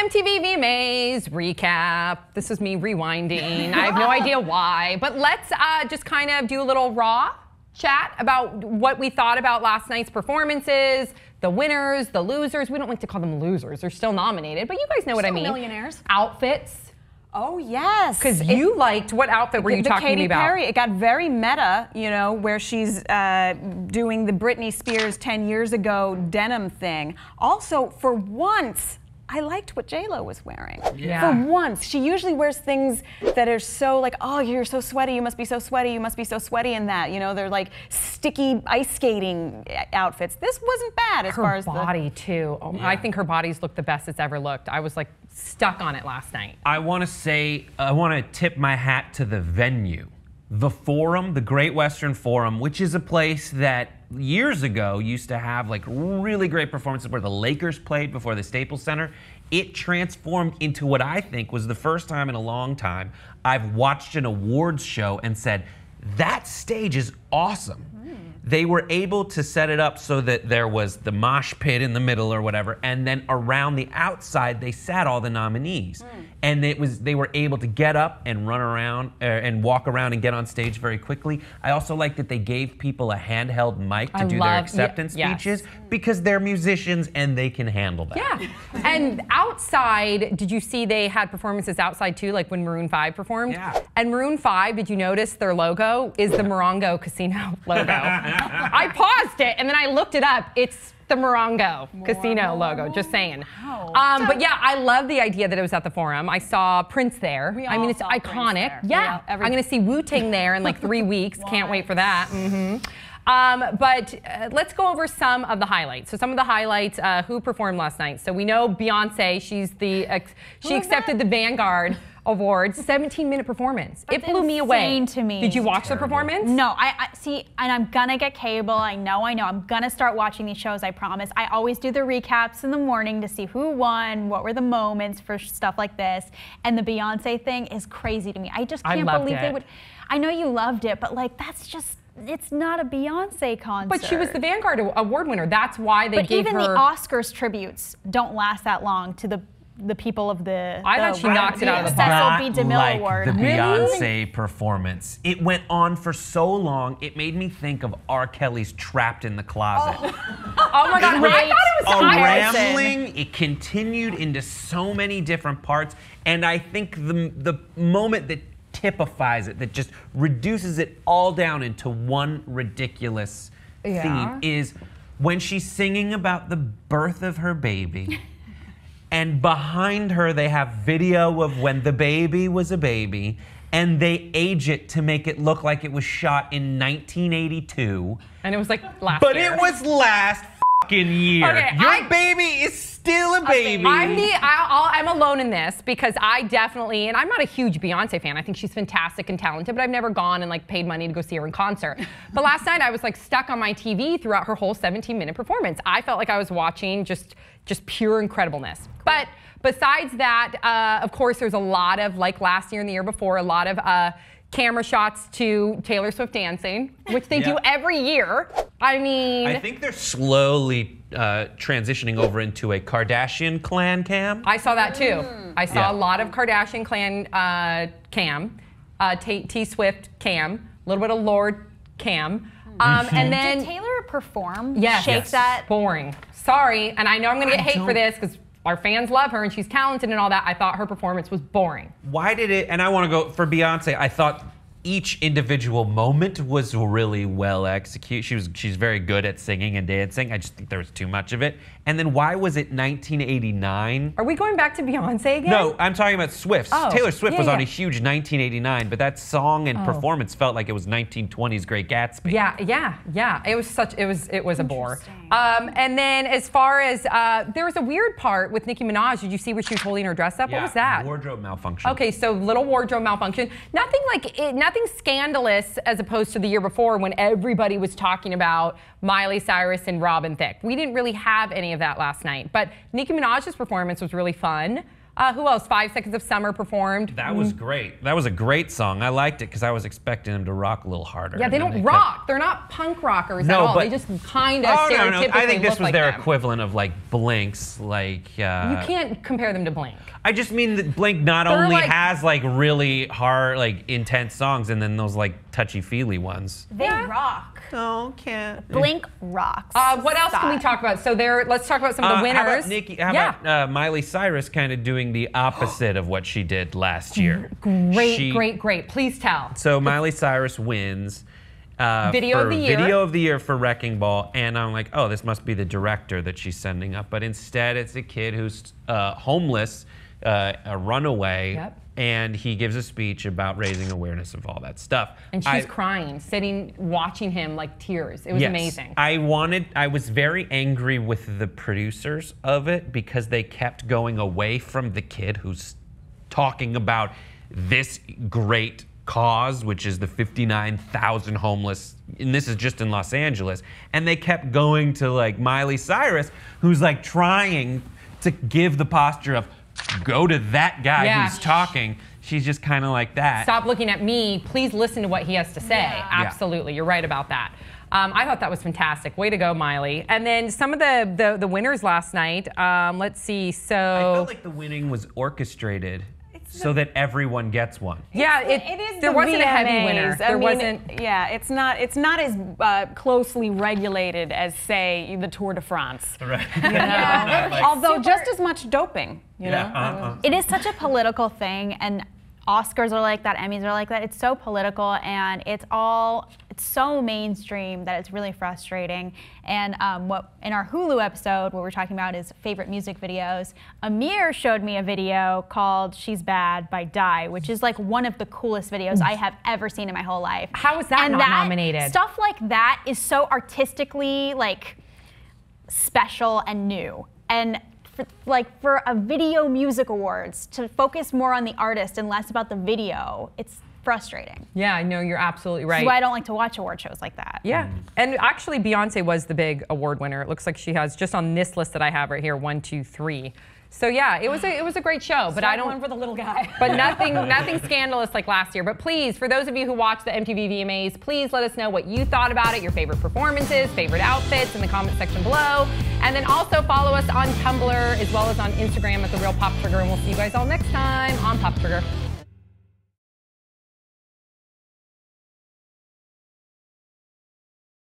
MTV VMAs recap. This is me rewinding. I have no idea why, but let's just kind of do a little raw chat about what we thought about last night's performances, the winners, the losers. We don't like to call them losers. They're still nominated, but you guys know what I mean. Millionaires. Outfits. Oh, yes. Because you liked, what outfit were you talking to me about? Katy Perry. It got very meta, you know, where she's doing the Britney Spears 10 years ago denim thing. Also, for once, I liked what J-Lo was wearing. Yeah. For once. She usually wears things that are so like, oh, you're so sweaty, you must be so sweaty, you must be so sweaty in that. You know, they're like sticky ice skating outfits. This wasn't bad as far as her body, too. Oh, yeah. I think her body's looked the best it's ever looked. I was like stuck on it last night. I want to say, I want to tip my hat to the venue. The Forum, the Great Western Forum, which is a place that years ago used to have like really great performances where the Lakers played before the Staples Center. It transformed into what I think was the first time in a long time I've watched an awards show and said, that stage is awesome. They were able to set it up so that there was the mosh pit in the middle or whatever, and then around the outside they sat all the nominees. And they were able to get up and run around and walk around and get on stage very quickly. I also like that they gave people a handheld mic to do their acceptance speeches because they're musicians and they can handle that. Yeah. And outside, did you see they had performances outside too, like when Maroon 5 performed? Yeah. And Maroon 5, did you notice their logo is the Morongo Casino logo? I paused it and then I looked it up. It's the Morongo Casino logo, just saying. Wow. But yeah, I love the idea that it was at the Forum. I saw Prince there. I mean, it's iconic. Yeah, I'm going to see Wu-Tang there in like 3 weeks. Can't wait for that. But let's go over some of the highlights. So some of the highlights, who performed last night. So we know Beyonce, she accepted the Vanguard Awards, 17-minute performance. It blew me away. To me. Did you watch the performance? No, I see, and I'm gonna get cable. I know. I'm gonna start watching these shows. I promise. I always do the recaps in the morning to see who won, what were the moments for stuff like this. And the Beyonce thing is crazy to me. I just can't believe they would. I know you loved it, but like that's just. It's not a Beyonce concert. But she was the Vanguard Award winner. That's why they gave her. But even the Oscars tributes don't last that long to the people of the. I thought she knocked it out of the park. Not like the Beyonce performance. It went on for so long. It made me think of R. Kelly's "Trapped in the Closet." Oh my God! I thought it was rambling. It continued into so many different parts, and I think the moment that typifies it, that just reduces it all down into one ridiculous theme, is when she's singing about the birth of her baby. And behind her, they have video of when the baby was a baby, and they age it to make it look like it was shot in 1982. And it was like last year. But it was last fucking year. Okay, Your baby is still a baby. I'm alone in this because I definitely, and I'm not a huge Beyonce fan. I think she's fantastic and talented, but I've never gone and like paid money to go see her in concert. But last night I was like stuck on my TV throughout her whole 17-minute performance. I felt like I was watching just pure incredibleness. Cool. But besides that, of course, there's a lot of, like last year and the year before, a lot of camera shots to Taylor Swift dancing, which they do every year. I mean, I think they're slowly transitioning over into a Kardashian clan cam. I saw that too. I saw a lot of Kardashian clan cam, T-Swift cam, a little bit of Lord cam. And then did Taylor perform? Yes. Shake that? Boring. Sorry, and I know I'm going to get hate for this because our fans love her and she's talented and all that. I thought her performance was boring. Why did it, and I want to go for Beyonce, I thought each individual moment was really well executed. She's very good at singing and dancing. I just think there was too much of it. And then why was it 1989? Are we going back to Beyonce again? No, I'm talking about Swift. Taylor Swift was on a huge 1989, but that song and performance felt like it was 1920s Great Gatsby. Yeah. It was a bore. And then as far as there was a weird part with Nicki Minaj. Did you see where she was holding her dress up? What was that? Wardrobe malfunction. Okay, so little wardrobe malfunction. Nothing scandalous as opposed to the year before when everybody was talking about Miley, Cyrus, and Robin Thicke. We didn't really have any of that last night. But Nicki Minaj's performance was really fun. Who else? 5 Seconds of Summer performed. That was great. That was a great song. I liked it because I was expecting them to rock a little harder. Yeah, they don't rock. They're not punk rockers at all. They just kind of stereotypically no. I think this look was like their them. equivalent of like Blink's. Like You can't compare them to Blink. I just mean that Blink not They're only like- has like really hard, like intense songs, and then those like touchy-feely ones. They rock. Oh, can't. Blink rocks. What else can we talk about? So let's talk about some of the winners. How about Miley Cyrus kind of doing the opposite of what she did last year? Great. Please tell. So Miley Cyrus wins. Video of the year. Video of the year for Wrecking Ball, and I'm like, oh, this must be the director that she's sending up, but instead it's a kid who's homeless, a runaway. Yep. And he gives a speech about raising awareness of all that stuff. And she's crying, sitting, watching him like tears. It was amazing. I was very angry with the producers of it because they kept going away from the kid who's talking about this great cause, which is the 59,000 homeless, and this is just in Los Angeles. And they kept going to like Miley Cyrus, who's like trying to give the posture of, go to that guy who's talking. She's just kind of like that. Stop looking at me. Please listen to what he has to say. Yeah. Absolutely. You're right about that. I thought that was fantastic. Way to go, Miley. And then some of the winners last night. Let's see. So I felt like the winning was orchestrated so that everyone gets one. Yeah, It is. there the wasn't VMAs. a heavy winner. I mean, wasn't. Yeah, it's not as closely regulated as say the Tour de France. Right. You know? Although just as much doping. You know. It is such a political thing, and Oscars are like that, Emmys are like that. It's so political, and it's so mainstream that it's really frustrating. And what in our Hulu episode, what we're talking about is favorite music videos. Amir showed me a video called "She's Bad" by Die, which is like one of the coolest videos I have ever seen in my whole life. How is that and not nominated? Stuff like that is so artistically like special and new. And for a video music awards to focus more on the artist and less about the video, it's frustrating. Yeah, I know, you're absolutely right. That's why I don't like to watch award shows like that. Yeah, and actually Beyonce was the big award winner. It looks like she has, just on this list that I have right here, 1, 2, 3. So yeah, it was a great show, but I don't. One for the little guy. But nothing scandalous like last year. But please, for those of you who watch the MTV VMAs, please let us know what you thought about it, your favorite performances, favorite outfits in the comment section below. And then also follow us on Tumblr as well as on Instagram at The Real Pop Trigger. And we'll see you guys all next time on Pop Trigger.